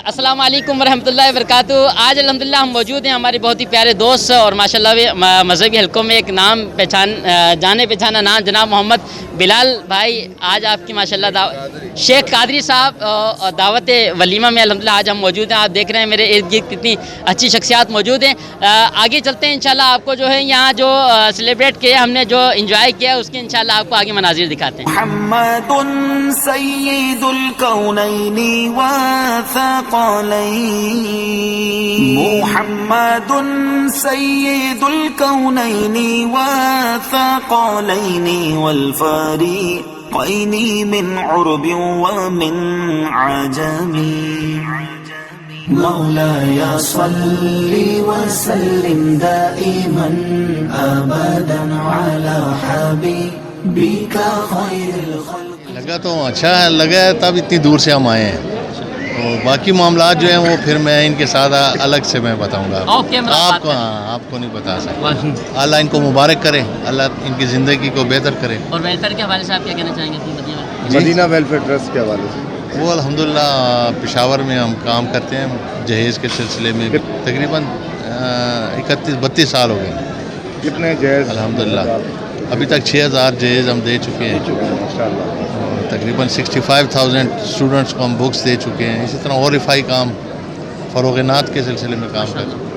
अस्सलाम वालेकुम वरहमतुल्लाहि वबरकातुहू। आज अल्हम्दुलिल्लाह हम मौजूद हैं हमारे बहुत ही प्यारे दोस्त और माशाल्लाह मज़हबी हलकों में एक नाम जाने पहचाना नाम जनाब मोहम्मद बिलाल भाई। आज आपकी माशाल्लाह शेख कादरी साहब दावत वलीमा में अल्हम्दुलिल्लाह आज हम मौजूद हैं। आप देख रहे हैं मेरे इर्द गिर्द कितनी अच्छी शख्सियात मौजूद हैं। आगे चलते हैं इंशाल्लाह, आपको जो है यहाँ जो सेलिब्रेट किया हमने, जो इंजॉय किया, उसके इंशाल्लाह आपको आगे मनाजिर दिखाते हैं। मुहम्मदुन सय्यिदुल कौनैनि व थक़लैन, मुहम्मदुन सय्यिदुल कौनैनि व थक़लैन वल फरीक़ैनि मिन उर्ब व मिन अजमी। मौलाया सल्ली व सल्लिम दाइमन अबदन अला हबीबिका खैरिल खल्क़। लगा तो अच्छा है, लगा है तब इतनी दूर से हम आए हैं। और बाकी मामलात जो हैं वो फिर मैं इनके साथ अलग से मैं बताऊंगा आपको। हाँ, आपको नहीं बता सकता। अल्लाह इनको मुबारक करे, अल्लाह इनकी ज़िंदगी को बेहतर करे। और वेलफेयर के हवाले से आप क्या कहना चाहेंगे? मदीना वेलफेयर ट्रस्ट के हवाले से वो अल्हम्दुलिल्लाह पेशावर में हम काम करते हैं, जहेज़ के सिलसिले में तकरीबन 31-32 साल हो गए। कितने जहेज? अल्हम्दुलिल्लाह अभी तक 6000 जहेज़ हम दे चुके हैं। माशाअल्लाह। तकरीबन 65,000 स्टूडेंट्स को हम बुक्स दे चुके हैं। इसी तरह और रिफाई काम, फ़रोग़-ए-नात के सिलसिले में काम कर चुके हैं।